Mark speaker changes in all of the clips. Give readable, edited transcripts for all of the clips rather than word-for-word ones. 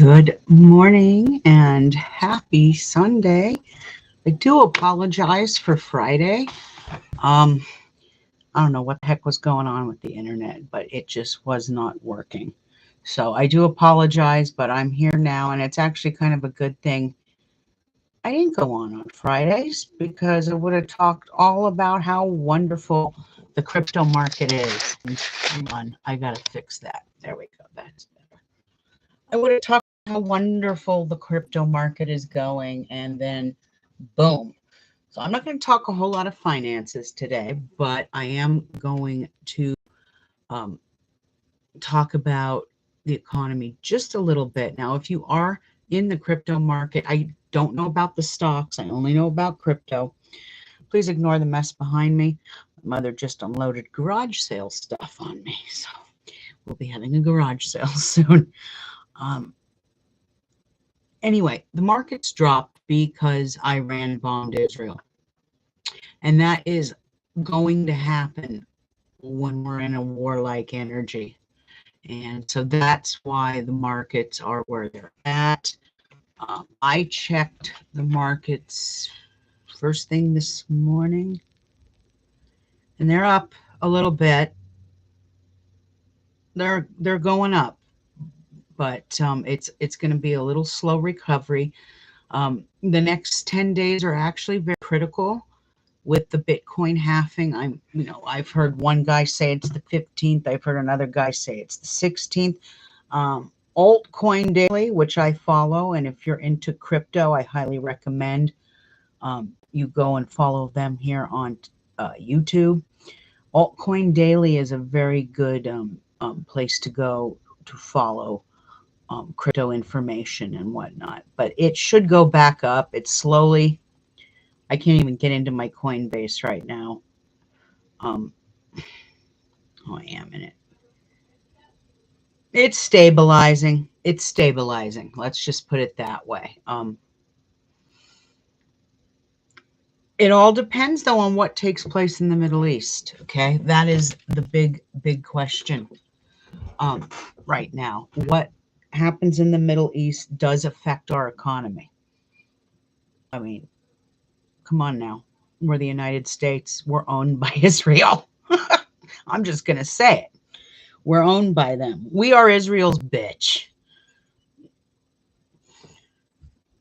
Speaker 1: Good morning and happy Sunday. I do apologize for Friday. Um, I don't know what the heck was going on with the internet, but it just was not working. So I do apologize, but I'm here now, and it's actually kind of a good thing I didn't go on Fridays because I would have talked all about how wonderful the crypto market is. And hang on, I gotta fix that. There we go. That's better. I would have talked how wonderful the crypto market is going, and then boom. So I'm not going to talk a whole lot of finances today, but I am going to um, talk about the economy just a little bit. Now, if you are in the crypto market, I don't know about the stocks, I only know about crypto. Please ignore the mess behind me. My mother just unloaded garage sale stuff on me, so we'll be having a garage sale soon. Um, Anyway, the markets dropped because Iran bombed Israel. And that is going to happen when we're in a warlike energy. And so that's why the markets are where they're at. I checked the markets first thing this morning, and they're up a little bit. They're going up, but it's going to be a little slow recovery. The next 10 days are actually very critical with the Bitcoin halving. I've heard one guy say it's the 15th. I've heard another guy say it's the 16th. Altcoin Daily, which I follow, and if you're into crypto, I highly recommend you go and follow them here on YouTube. Altcoin Daily is a very good place to go to follow crypto information and whatnot. But it should go back up. It's slowly. I can't even get into my Coinbase right now. Oh, I am in it. It's stabilizing. It's stabilizing. Let's just put it that way. It all depends, though, on what takes place in the Middle East. Okay, that is the big question right now. What happens in the Middle East does affect our economy. I mean, come on now. We're the United States. We're owned by Israel. I'm just going to say it. We're owned by them. We are Israel's bitch.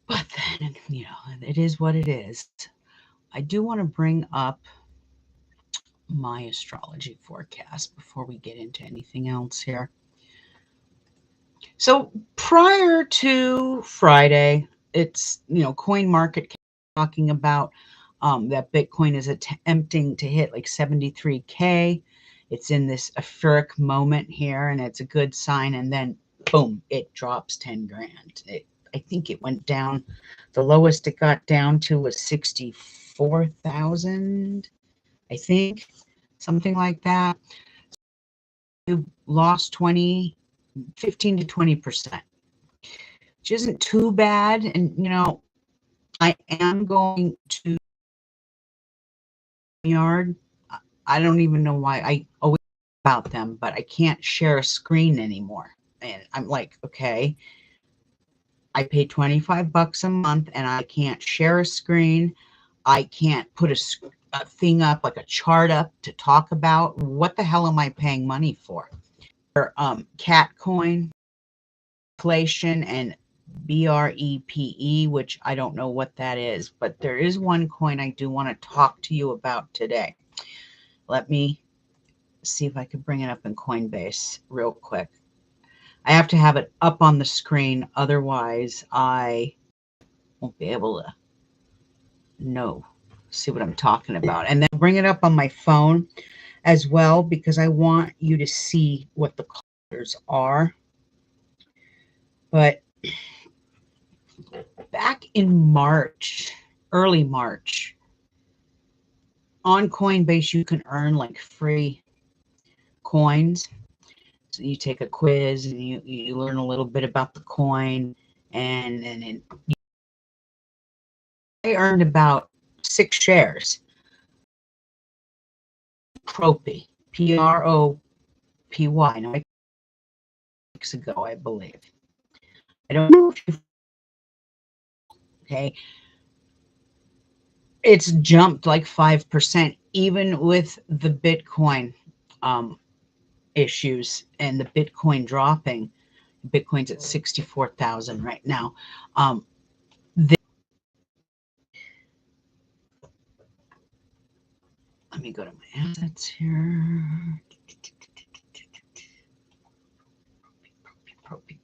Speaker 1: But then, it is what it is. I do want to bring up my astrology forecast before we get into anything else here. So prior to Friday, it's, Coin Market talking about that Bitcoin is attempting to hit like 73K. It's in this euphoric moment here, and it's a good sign. And then, boom, it drops 10 grand. I think it went down. The lowest it got down to was 64,000, I think, something like that. You lost 15 to 20%, which isn't too bad. And, I am going to yard. I don't even know why I always about them, but I can't share a screen anymore. And I'm like, okay, I pay $25 a month and I can't share a screen. I can't put a thing up, like a chart up to talk about. What the hell am I paying money for? Catcoin, inflation, and BREPE, which I don't know what that is, but there is one coin I do want to talk to you about today. Let me see if I can bring it up in Coinbase real quick. I have to have it up on the screen, otherwise I won't be able to see what I'm talking about. And then bring it up on my phone as well, because I want you to see what the colors are. But back in March, early March, on Coinbase, you can earn like free coins. So you take a quiz and you learn a little bit about the coin, and I earned about 6 shares. Propy, Propy. Now, weeks ago, I believe. I don't know if you, okay, it's jumped like 5%, even with the Bitcoin issues and the Bitcoin dropping. Bitcoin's at 64,000 right now. Let me go to my assets here.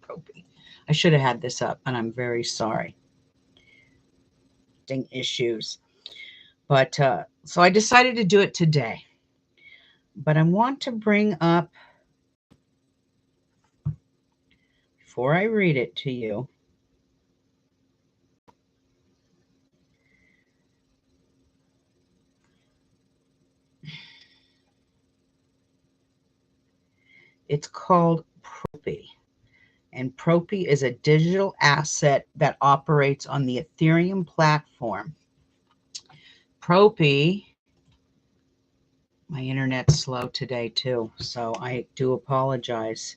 Speaker 1: Propy. I should have had this up, and I'm very sorry. Issues. But so I decided to do it today. But I want to bring up, before I read it to you, it's called Propy. And Propy is a digital asset that operates on the Ethereum platform. Propy, my internet's slow today too, so I do apologize.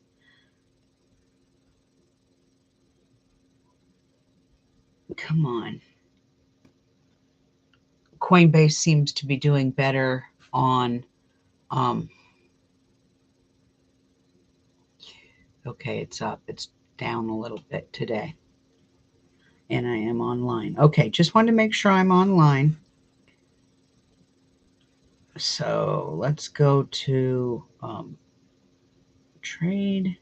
Speaker 1: Come on. Coinbase seems to be doing better on, okay, it's up. It's down a little bit today. And I am online. Okay, just wanted to make sure I'm online. So let's go to trade.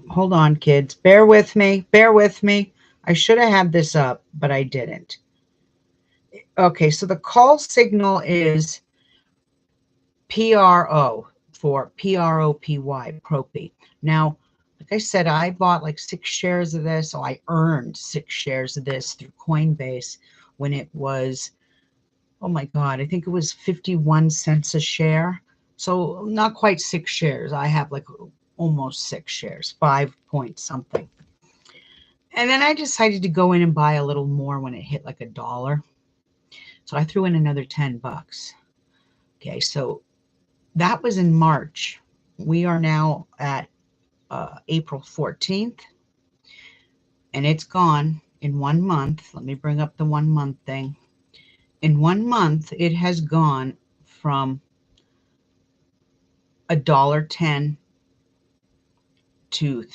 Speaker 1: Hold on, kids. Bear with me. Bear with me. I should have had this up, but I didn't. Okay, so the call signal is PRO for PROPY, Propy. Now, like I said, I bought like 6 shares of this, so I earned 6 shares of this through Coinbase when it was, oh my God, I think it was 51 cents a share. So not quite 6 shares. I have like almost 6 shares, 5 point something. And then I decided to go in and buy a little more when it hit like $1. So I threw in another 10 bucks. Okay, so that was in March. We are now at April 14th, and it's gone in 1 month. Let me bring up the 1 month thing. In 1 month, it has gone from $1.10 to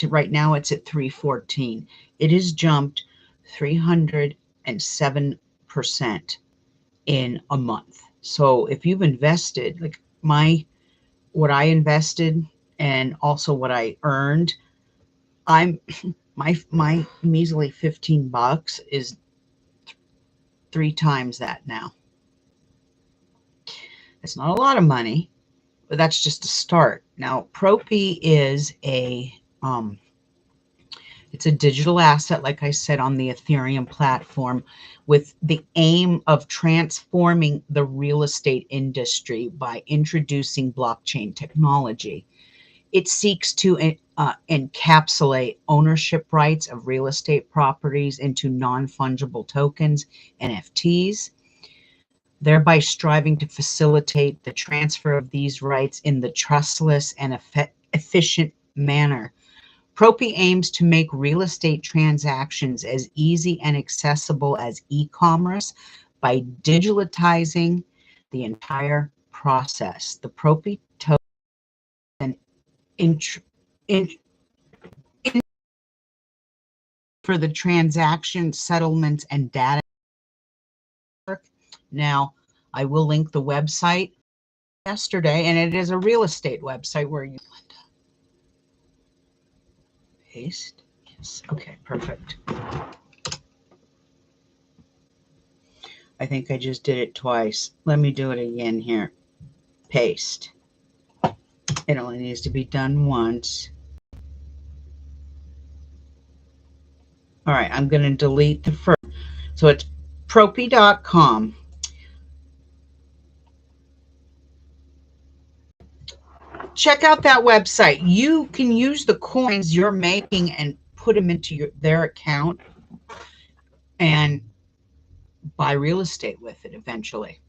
Speaker 1: right now it's at $3.14. It has jumped 307% in a month. So if you've invested, like what I invested and also what I earned, I'm my measly 15 bucks is 3 times that now. It's not a lot of money, but that's just a start. Now, Propy is it's a digital asset, like I said, on the Ethereum platform, with the aim of transforming the real estate industry by introducing blockchain technology. It seeks to encapsulate ownership rights of real estate properties into non-fungible tokens, NFTs, thereby striving to facilitate the transfer of these rights in the trustless and efficient manner. Propy aims to make real estate transactions as easy and accessible as e-commerce by digitalizing the entire process. The Propy token for the transaction, settlements, and data. Now, I will link the website yesterday, and it is a real estate website where you paste. Yes. Okay, perfect. I think I just did it twice. Let me do it again here. Paste. It only needs to be done once. All right, I'm going to delete the first. So it's propy.com. Check out that website. You can use the coins you're making and put them into their account and buy real estate with it eventually.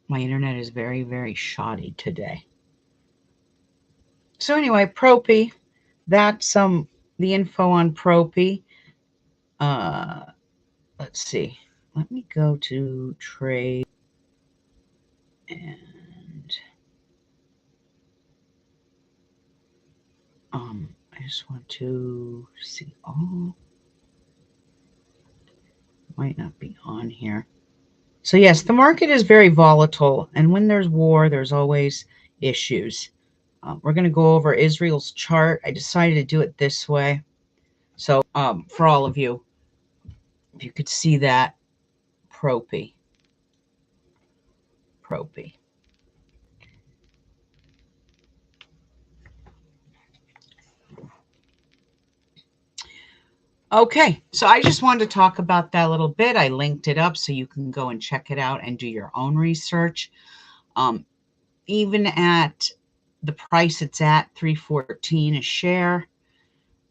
Speaker 1: My internet is very, very shoddy today. So anyway, Propy, that's the info on Propy. Let's see. Let me go to trade and I just want to see all. Might not be on here. So yes, the market is very volatile, and when there's war, there's always issues. We're going to go over Israel's chart. I decided to do it this way. So for all of you, if you could see that, Propy. Okay, so I just wanted to talk about that a little bit. I linked it up so you can go and check it out and do your own research. Even at the price it's at, $3.14 a share,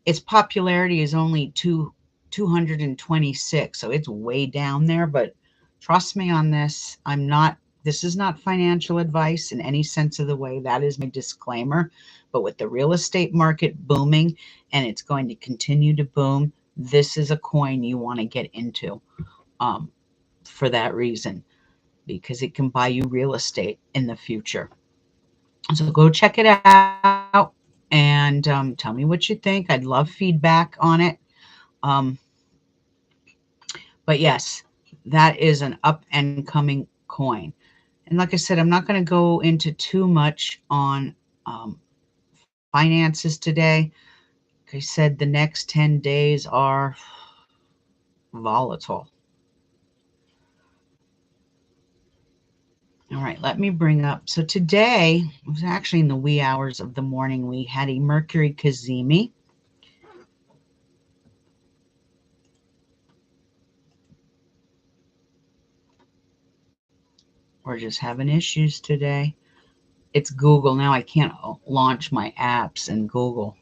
Speaker 1: its popularity is only 226, so it's way down there. But trust me on this, this is not financial advice in any sense of the way. That is my disclaimer. But with the real estate market booming, and it's going to continue to boom, this is a coin you want to get into for that reason, because it can buy you real estate in the future. So go check it out and tell me what you think. I'd love feedback on it. But yes, that is an up and coming coin. And like I said, I'm not going to go into too much on finances today. Like I said, the next 10 days are volatile. All right, let me bring up. So today, it was actually in the wee hours of the morning, we had a Mercury Cazimi. We're just having issues today. It's Google. Now I can't launch my apps in Google.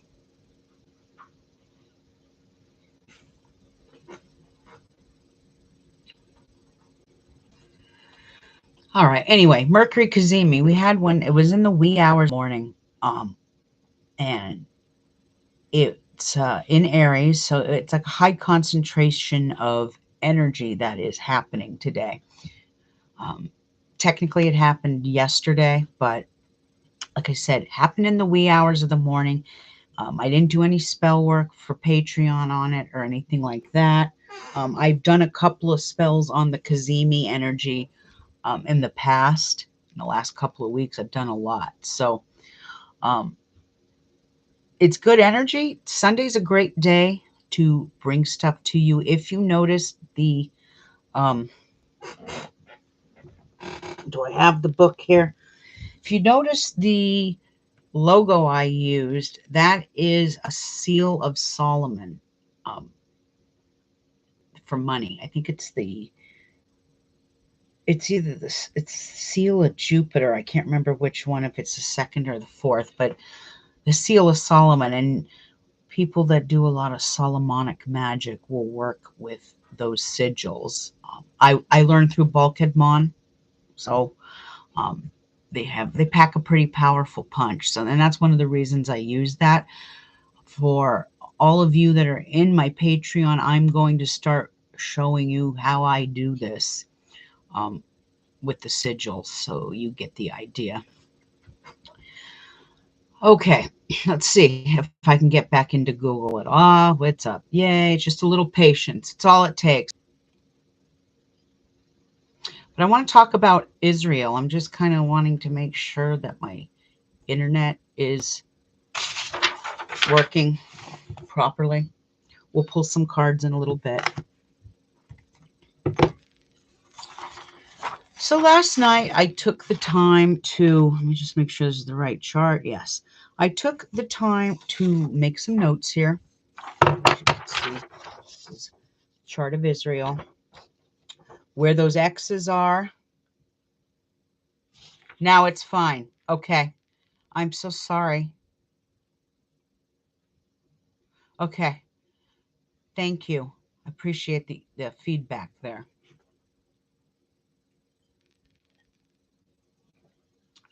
Speaker 1: All right. Anyway, Mercury Cazimi. We had one. It was in the wee hours of the morning. And it's in Aries. So it's like a high concentration of energy that is happening today. Technically, it happened yesterday, but like I said, it happened in the wee hours of the morning. I didn't do any spell work for Patreon on it or anything like that. I've done a couple of spells on the Cazimi energy in the past. In the last couple of weeks, I've done a lot. So it's good energy. Sunday's a great day to bring stuff to you. If you notice the, do I have the book here? If you notice the logo I used, that is a seal of Solomon for money. I think it's either this, it's seal of Jupiter. I can't remember which one, if it's the second or the fourth, but the seal of Solomon. And people that do a lot of Solomonic magic will work with those sigils. I learned through Bulkhead Mon, so they pack a pretty powerful punch. So, and that's one of the reasons I use that. For all of you that are in my Patreon, I'm going to start showing you how I do this with the sigils, so you get the idea. Okay, let's see if I can get back into Google at all. What's up? Yay, it's just a little patience. It's all it takes. But I want to talk about Israel. I'm just kind of wanting to make sure that my internet is working properly. We'll pull some cards in a little bit. So last night I took the time to, let me just make sure this is the right chart. Yes, I took the time to make some notes here. As you can see, this is chart of Israel, where those X's are. Now it's fine. Okay. I'm so sorry. Okay. Thank you. I appreciate the feedback there.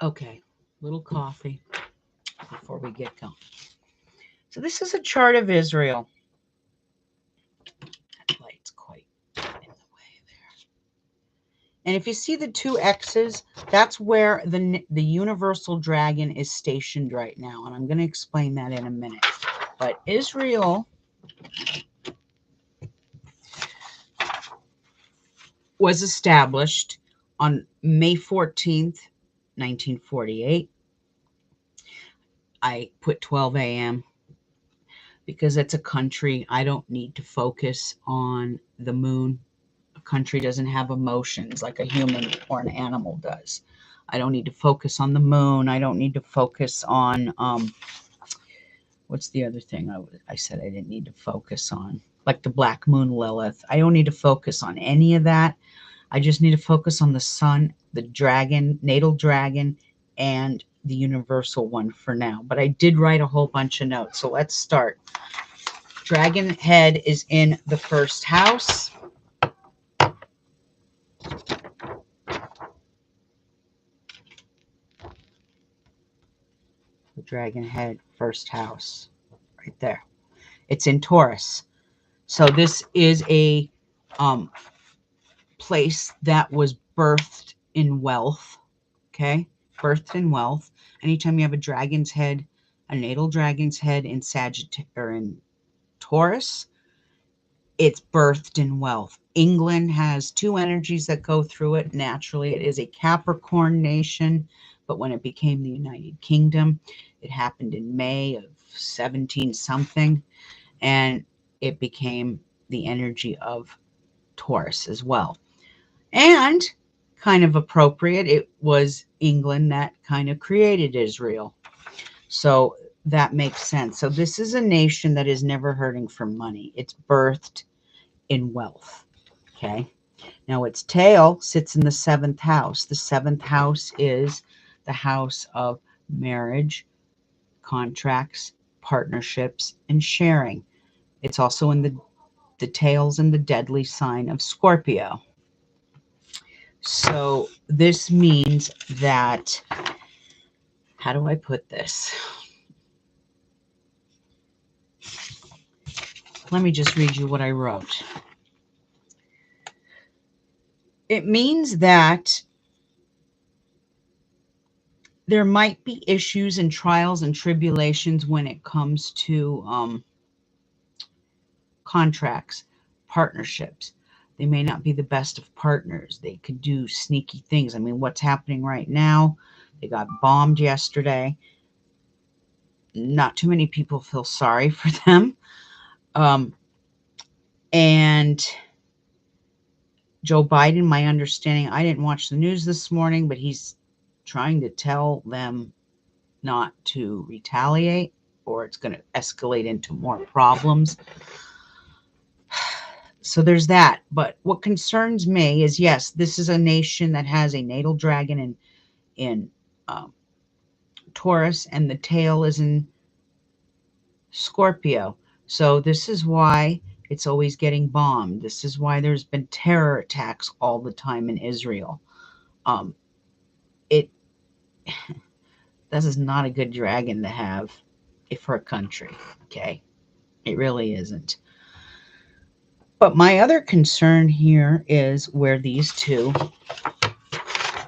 Speaker 1: Okay. Little coffee. before we get going. So this is a chart of Israel. That light's quite in the way there. And if you see the two X's, that's where the universal dragon is stationed right now. And I'm going to explain that in a minute. But Israel was established on May 14th, 1948. I put 12 a.m. because it's a country. I don't need to focus on the moon. A country doesn't have emotions like a human or an animal does. I don't need to focus on the moon. I don't need to focus on, what's the other thing I said I didn't need to focus on? Like the black moon Lilith. I don't need to focus on any of that. I just need to focus on the sun, the dragon, natal dragon, and the universal one for now. But I did write a whole bunch of notes. So let's start. Dragon head is in the first house. The dragon head, first house, right there. It's in Taurus. So this is a place that was birthed in wealth. Okay, birthed in wealth. Anytime you have a dragon's head, a natal dragon's head in Sagittarius or in Taurus, it's birthed in wealth. England has two energies that go through it naturally. It is a Capricorn nation, but when it became the United Kingdom, it happened in May of 17 something, and it became the energy of Taurus as well. And kind of appropriate, it was England that kind of created Israel. So that makes sense. So this is a nation that is never hurting for money. It's birthed in wealth. Okay. Now its tail sits in the seventh house. The seventh house is the house of marriage, contracts, partnerships, and sharing. It's also in the tails in the deadly sign of Scorpio. So this means that, how do I put this? Let me just read you what I wrote. It means that there might be issues and trials and tribulations when it comes to contracts, partnerships. They may not be the best of partners. They could do sneaky things. I mean, what's happening right now? They got bombed yesterday. Not too many people feel sorry for them. And Joe Biden, my understanding, I didn't watch the news this morning, but he's trying to tell them not to retaliate or it's going to escalate into more problems. So there's that. But what concerns me is, yes, this is a nation that has a natal dragon in Taurus, and the tail is in Scorpio. So this is why it's always getting bombed. This is why there's been terror attacks all the time in Israel. This is not a good dragon to have for a country. Okay, it really isn't. But my other concern here is where these two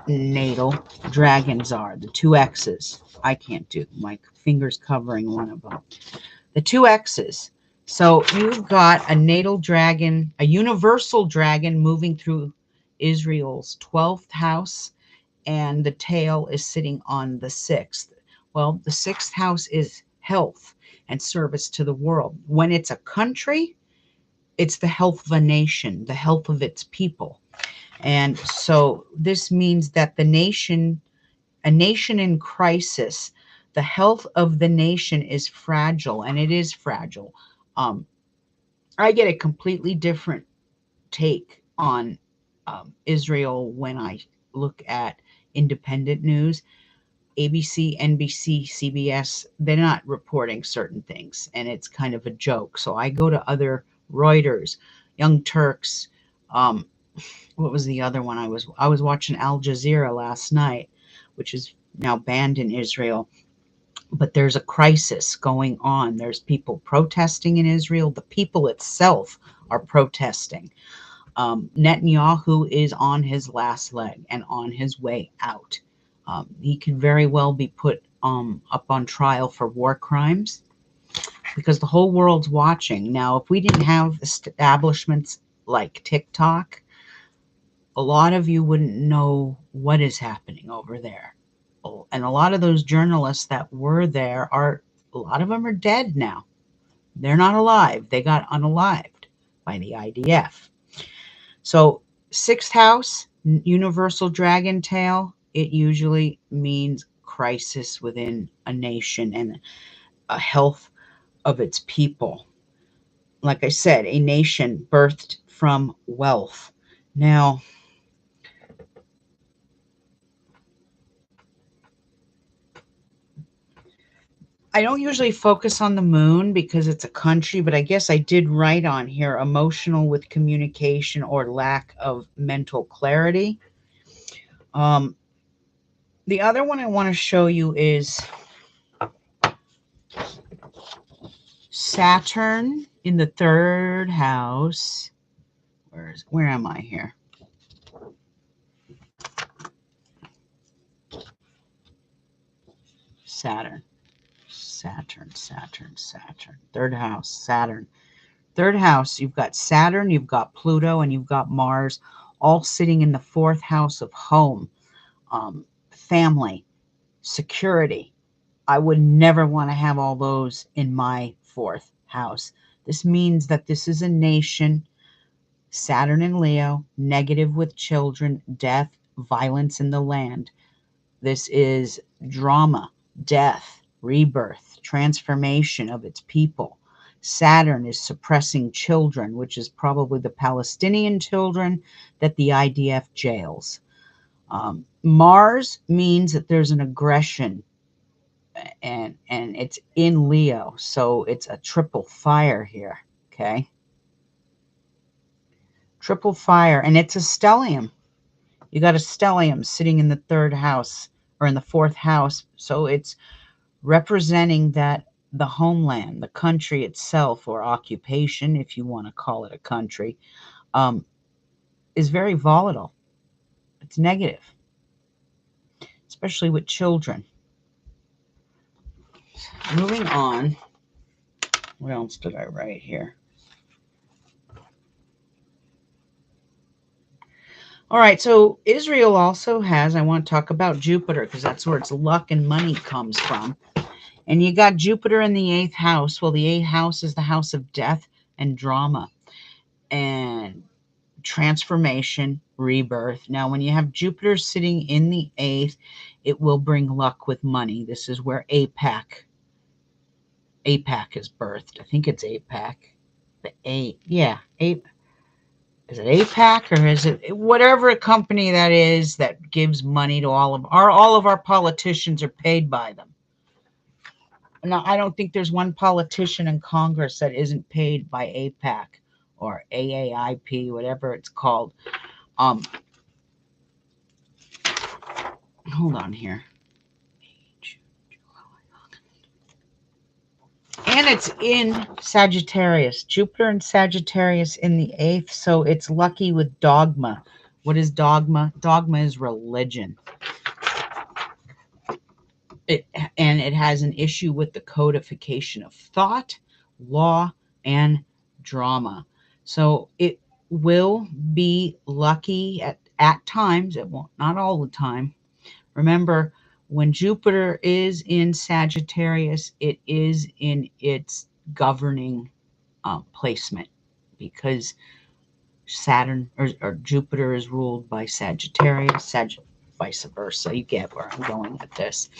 Speaker 1: natal dragons are, the two X's. I can't do, my finger's covering one of them. The two X's. So you've got a natal dragon, a universal dragon moving through Israel's 12th house, and the tail is sitting on the 6th. Well, the 6th house is health and service to the world. When it's a country, it's the health of a nation, the health of its people. And so this means that a nation in crisis, the health of the nation is fragile, and it is fragile. I get a completely different take on Israel when I look at independent news. ABC, NBC, CBS, they're not reporting certain things, and it's kind of a joke. So I go to other Reuters, Young Turks. What was the other one? I was watching Al Jazeera last night, which is now banned in Israel. But there's a crisis going on. There's people protesting in Israel. The people itself are protesting. Netanyahu is on his last leg and on his way out. He could very well be put up on trial for war crimes because the whole world's watching. Now, if we didn't have establishments like TikTok, a lot of you wouldn't know what is happening over there. And a lot of those journalists that were there a lot of them are dead now. They're not alive. They got unalived by the IDF. So, sixth house, universal dragon tail, it usually means crisis within a nation and a health of its people. Like I said, a nation birthed from wealth. Now, I don't usually focus on the moon because it's a country, but I guess I did write on here emotional with communication or lack of mental clarity. The other one I want to show you is Saturn in the third house. Where am I here? Saturn. Third house, Saturn. Third house, you've got Saturn, you've got Pluto, and you've got Mars, all sitting in the fourth house of home, family, security. I would never want to have all those in my fourth house. This means that this is a nation, Saturn and Leo, negative with children, death, violence in the land. This is drama, death, rebirth, transformation of its people. Saturn is suppressing children, which is probably the Palestinian children that the IDF jails. Mars means that there's an aggression, and it's in Leo, so it's a triple fire here, okay? Triple fire, and it's a stellium. You got a stellium sitting in the third house or in the fourth house, so it's representing that the homeland, the country itself, or occupation, if you want to call it a country, is very volatile. It's negative, especially with children. Moving on. What else did I write here? All right, so Israel also has, I want to talk about Jupiter because that's where its luck and money comes from. And you got Jupiter in the eighth house. Well, the eighth house is the house of death and drama and transformation, rebirth. Now, when you have Jupiter sitting in the eighth, it will bring luck with money. This is where APAC is birthed. I think it's APAC. The eight, yeah, eight. Is it APAC or is it whatever company that is that gives money to all of our politicians are paid by them? Now, I don't think there's one politician in Congress that isn't paid by APAC or AAIP, whatever it's called. Hold on here. And it's in Sagittarius. Jupiter and Sagittarius in the eighth, so it's lucky with dogma. What is dogma? Dogma is religion. It has an issue with the codification of thought, law, and drama. So it will be lucky at times. It won't, not all the time. Remember, when Jupiter is in Sagittarius, it is in its governing placement because Saturn or Jupiter is ruled by Sagittarius, vice versa. You get where I'm going with this.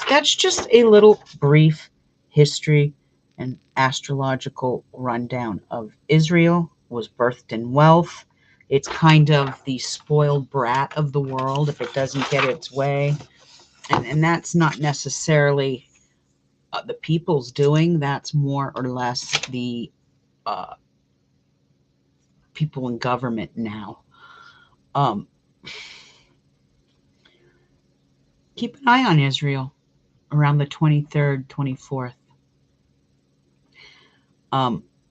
Speaker 1: That's just a little brief history and astrological rundown of Israel. Was birthed in wealth. It's kind of the spoiled brat of the world if it doesn't get its way. And that's not necessarily the people's doing. That's more or less the people in government now. Keep an eye on Israel. around the 23rd, 24th.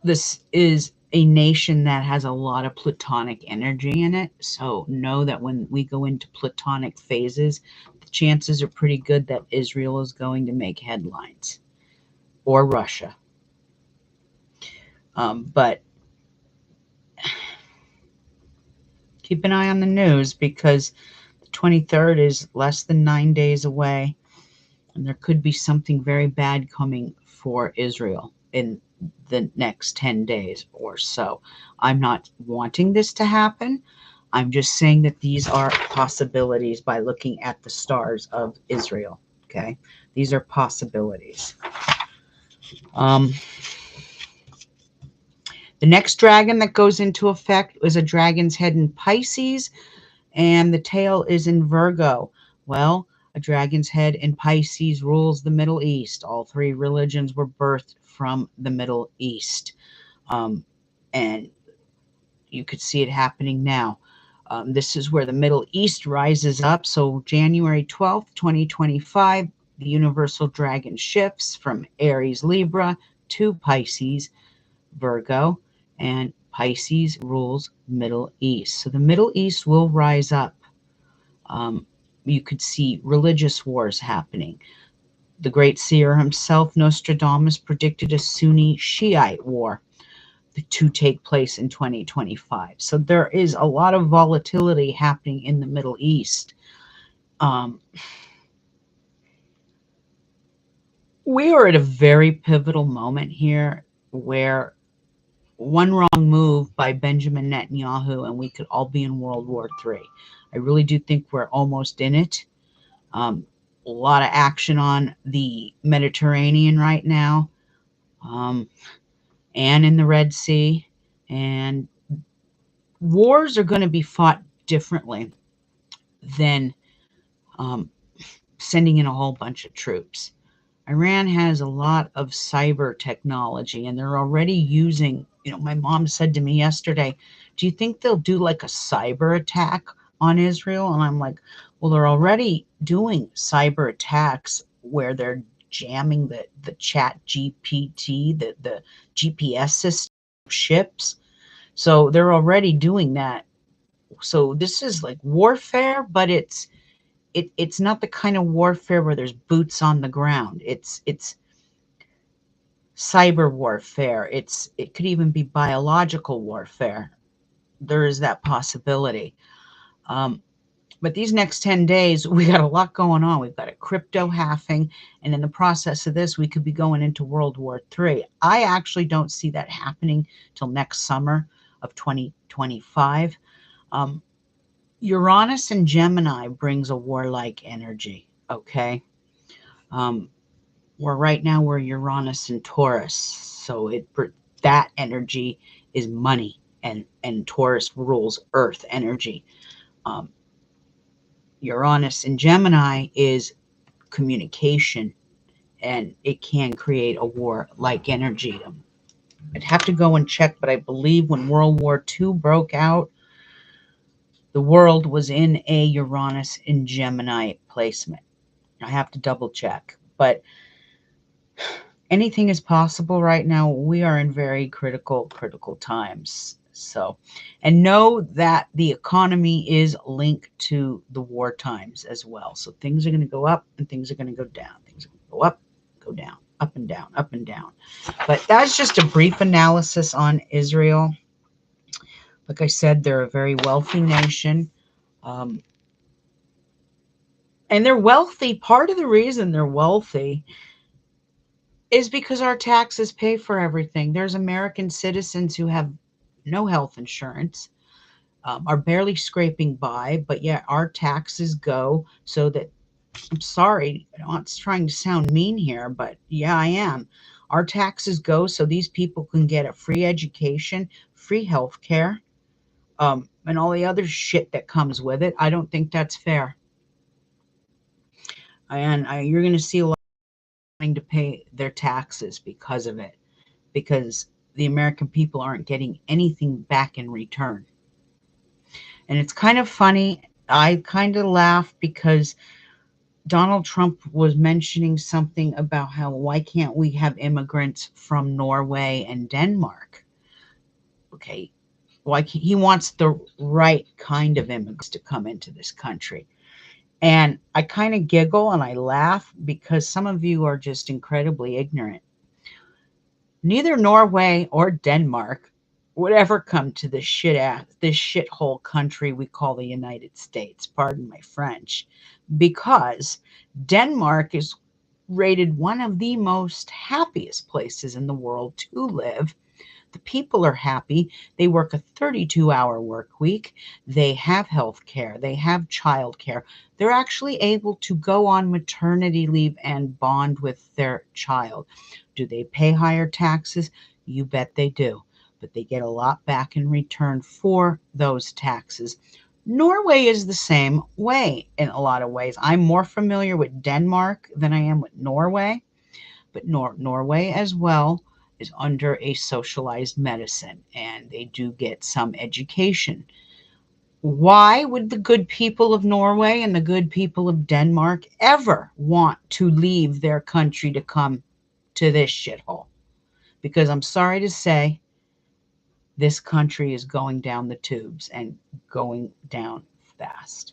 Speaker 1: This is a nation that has a lot of Plutonic energy in it. So know that when we go into Plutonic phases, the chances are pretty good that Israel is going to make headlines, or Russia. But keep an eye on the news, because the 23rd is less than 9 days away, and there could be something very bad coming for Israel in the next 10 days or so. I'm not wanting this to happen. I'm just saying that these are possibilities by looking at the stars of Israel. Okay, these are possibilities. The next dragon that goes into effect is a dragon's head in Pisces, and the tail is in Virgo. Well, a dragon's head in Pisces rules the Middle East. All three religions were birthed from the Middle East. And you could see it happening now. This is where the Middle East rises up. So January 12th, 2025, the universal dragon shifts from Aries Libra to Pisces Virgo, and Pisces rules Middle East. So the Middle East will rise up. You could see religious wars happening. The great seer himself, Nostradamus, predicted a Sunni Shiite war to take place in 2025. So there is a lot of volatility happening in the Middle East. We are at a very pivotal moment here, where one wrong move by Benjamin Netanyahu and we could all be in World War III. I really do think we're almost in it. A lot of action on the Mediterranean right now, and in the Red Sea. And wars are going to be fought differently than sending in a whole bunch of troops. Iran has a lot of cyber technology, and they're already using, my mom said to me yesterday, do you think they'll do like a cyber attack on Israel? And I'm like, well, they're already doing cyber attacks where they're jamming the chat GPT, the GPS system ships. So they're already doing that. So this is like warfare, but it's not the kind of warfare where there's boots on the ground. It's cyber warfare. It could even be biological warfare. There is that possibility. But these next 10 days, we got a lot going on. We've got a crypto halving, and in the process of this, we could be going into World War III. I actually don't see that happening till next summer of 2025. Uranus and Gemini brings a warlike energy, okay? Where right now we're Uranus and Taurus, so that energy is money, and Taurus rules earth energy. Uranus and Gemini is communication, and it can create a war-like energy. I'd have to go and check, but I believe when World War II broke out, the world was in a Uranus and Gemini placement. I have to double check, but anything is possible right now. We are in very critical times. So, and know that the economy is linked to the war times as well. So things are going to go up and things are going to go down. Things are going to go up, go down, up and down, up and down. But that's just a brief analysis on Israel. Like I said, they're a very wealthy nation. And they're wealthy. Part of the reason they're wealthy is because our taxes pay for everything. There's American citizens who have no health insurance, are barely scraping by, but yet our taxes go so that, I'm sorry, I'm not trying to sound mean here, but yeah, I am. Our taxes go so these people can get a free education, free health care, and all the other shit that comes with it. I don't think that's fair. And you're going to see a lot of to pay their taxes because of it, because the American people aren't getting anything back in return. And it's kind of funny. I kind of laugh because Donald Trump was mentioning something about how why can't we have immigrants from Norway and Denmark? Okay, he wants the right kind of immigrants to come into this country. And I kind of giggle and I laugh because some of you are just incredibly ignorant. Neither Norway or Denmark would ever come to this shithole country we call the United States, pardon my French, because Denmark is rated one of the most happiest places in the world to live. The people are happy. They work a 32-hour work week. They have health care. They have child care. They're actually able to go on maternity leave and bond with their child. Do they pay higher taxes? You bet they do. But they get a lot back in return for those taxes. Norway is the same way in a lot of ways. I'm more familiar with Denmark than I am with Norway, but Norway as well is under a socialized medicine and they do get some education. Why would the good people of Norway and the good people of Denmark ever want to leave their country to come to this shithole? Because I'm sorry to say, this country is going down the tubes and going down fast.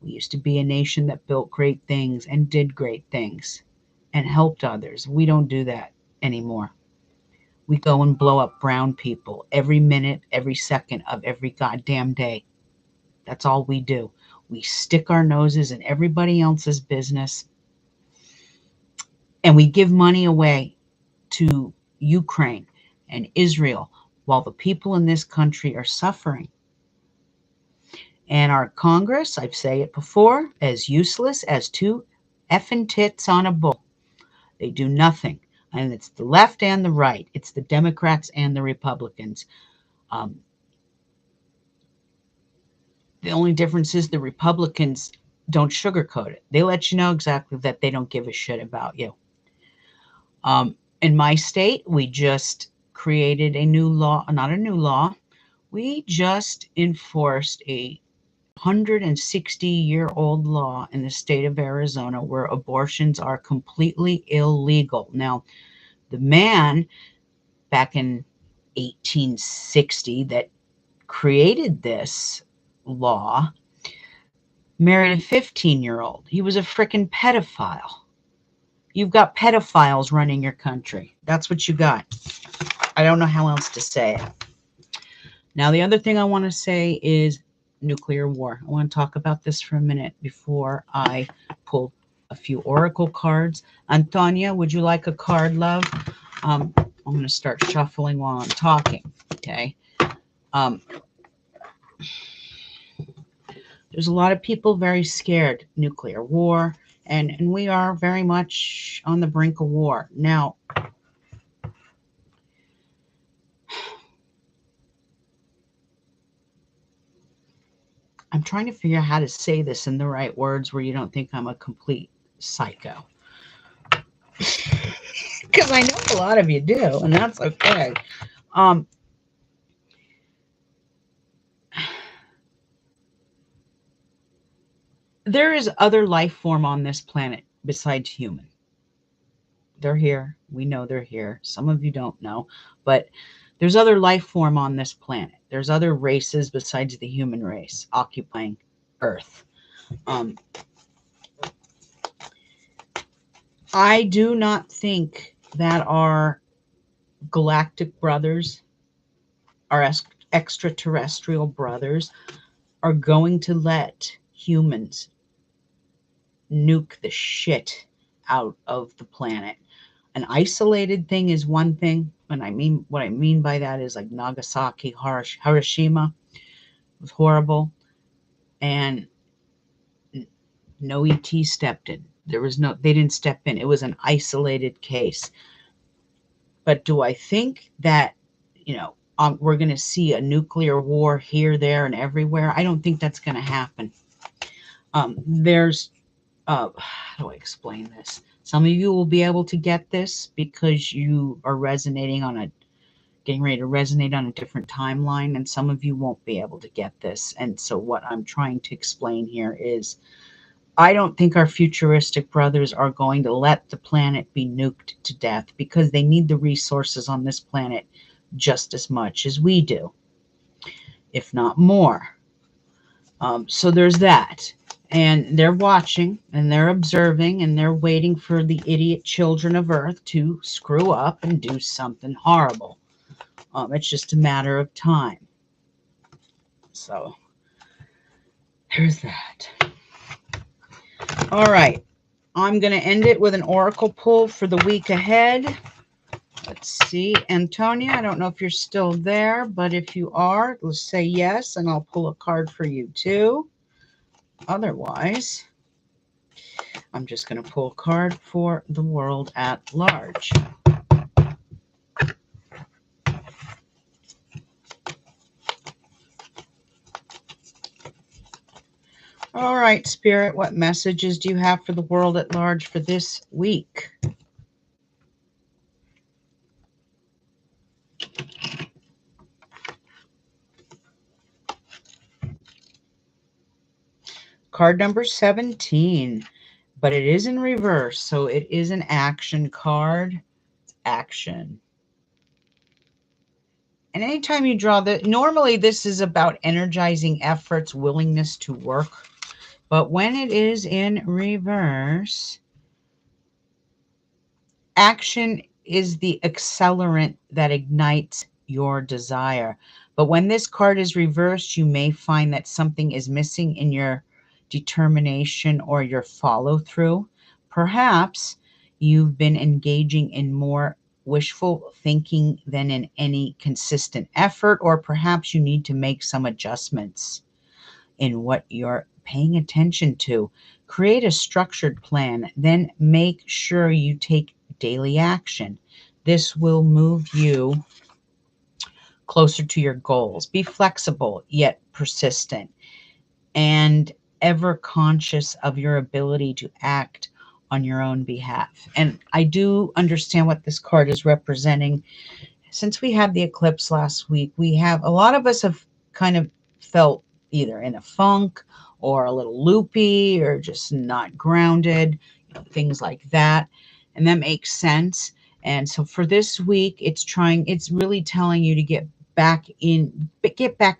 Speaker 1: We used to be a nation that built great things and did great things and helped others. We don't do that anymore. We go and blow up brown people every minute, every second of every goddamn day. That's all we do. We stick our noses in everybody else's business and we give money away to Ukraine and Israel while the people in this country are suffering. And our Congress, I've said it before, as useless as two effing tits on a bull. They do nothing. And it's the left and the right. It's the Democrats and the Republicans. The only difference is the Republicans don't sugarcoat it. They let you know exactly that they don't give a shit about you. In my state, we just created a new law, not a new law. We just enforced a 160-year-old law in the state of Arizona where abortions are completely illegal. Now, the man back in 1860 that created this law married a 15-year-old. He was a freaking pedophile. You've got pedophiles running your country. That's what you got. I don't know how else to say it. Now, the other thing I want to say is nuclear war. I want to talk about this for a minute before I pull a few oracle cards. Antonia, would you like a card, love? I'm going to start shuffling while I'm talking, okay? There's a lot of people very scared nuclear war, and we are very much on the brink of war. Now, I'm trying to figure out how to say this in the right words where you don't think I'm a complete psycho. Because I know a lot of you do, and that's okay. There is other life form on this planet besides human. They're here. We know they're here. Some of you don't know, but there's other life form on this planet. There's other races besides the human race occupying Earth. I do not think that our galactic brothers, our extraterrestrial brothers, are going to let humans nuke the shit out of the planet. An isolated thing is one thing, and what I mean by that is like Nagasaki, Hiroshima was horrible, and no ET stepped in. They didn't step in. It was an isolated case. But do I think that, we're going to see a nuclear war here, there, and everywhere? I don't think that's going to happen. How do I explain this? Some of you will be able to get this because you are getting ready to resonate on a different timeline, and some of you won't be able to get this. And so what I'm trying to explain here is I don't think our futuristic brothers are going to let the planet be nuked to death because they need the resources on this planet just as much as we do, if not more. So there's that. And they're watching and they're observing and they're waiting for the idiot children of Earth to screw up and do something horrible. It's just a matter of time. So there's that. All right. I'm going to end it with an oracle pull for the week ahead. Let's see. Antonia, I don't know if you're still there, but if you are, let's say yes, and I'll pull a card for you too. Otherwise, I'm just going to pull a card for the world at large. All right, Spirit, what messages do you have for the world at large for this week? Card number 17, but it is in reverse, so it is an action card. It's action. And anytime you draw that, normally this is about energizing efforts, willingness to work. But when it is in reverse, action is the accelerant that ignites your desire. But when this card is reversed, you may find that something is missing in your determination or your follow through. Perhaps you've been engaging in more wishful thinking than in any consistent effort, or perhaps you need to make some adjustments in what you're paying attention to. Create a structured plan, then make sure you take daily action. This will move you closer to your goals. Be flexible yet persistent and ever conscious of your ability to act on your own behalf. And I do understand what this card is representing. Since we had the eclipse last week, a lot of us have kind of felt either in a funk or a little loopy or just not grounded, things like that. And that makes sense. And so for this week, it's really telling you to get back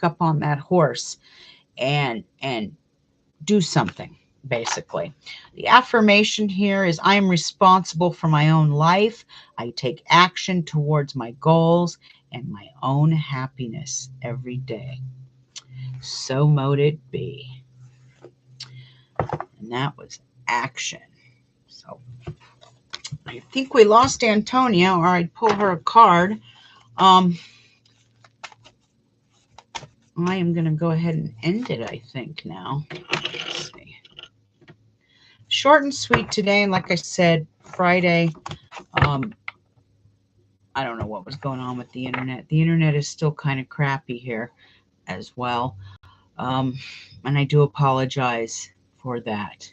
Speaker 1: up on that horse and do something, basically. The affirmation here is, I am responsible for my own life. I take action towards my goals and my own happiness every day. So mote it be. And that was action. So I think we lost Antonia, or I'd pull her a card. I am going to go ahead and end it, I think, now. Let's see. Short and sweet today, and like I said, Friday. I don't know what was going on with the internet. The internet is still kind of crappy here as well. And I do apologize for that.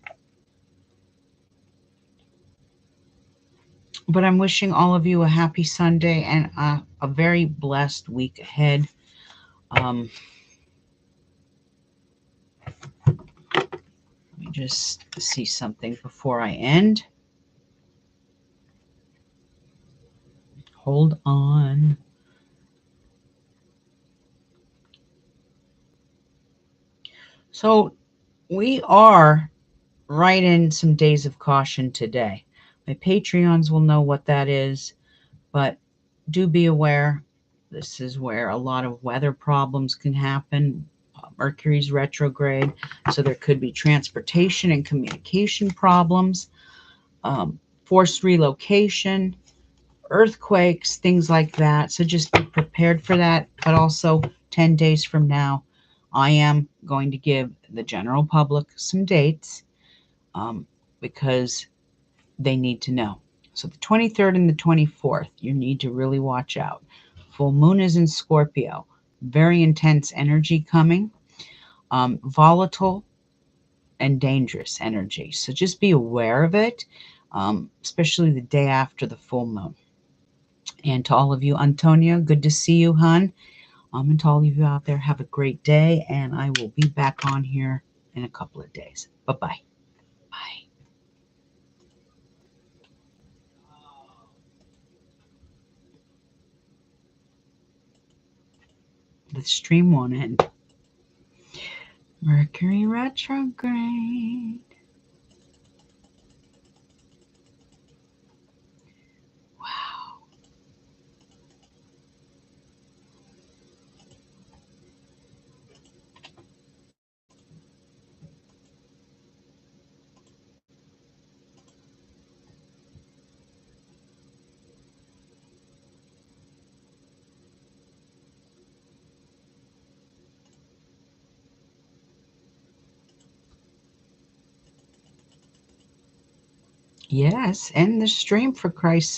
Speaker 1: But I'm wishing all of you a happy Sunday and a very blessed week ahead. Let me just see something before I end. Hold on. So we are right in some days of caution today. My Patreons will know what that is, but do be aware. This is where a lot of weather problems can happen. Mercury's retrograde, so there could be transportation and communication problems, forced relocation, earthquakes, things like that. So just be prepared for that. But also 10 days from now, I am going to give the general public some dates because they need to know. So the 23rd and the 24th, you need to really watch out. Full moon is in Scorpio. Very intense energy coming. Volatile and dangerous energy. So just be aware of it, especially the day after the full moon. And to all of you, Antonia, good to see you, hon. And to all of you out there, have a great day. And I will be back on here in a couple of days. Bye-bye. the stream won't end. Mercury retrograde. Wow. Yes, end the stream for Christ's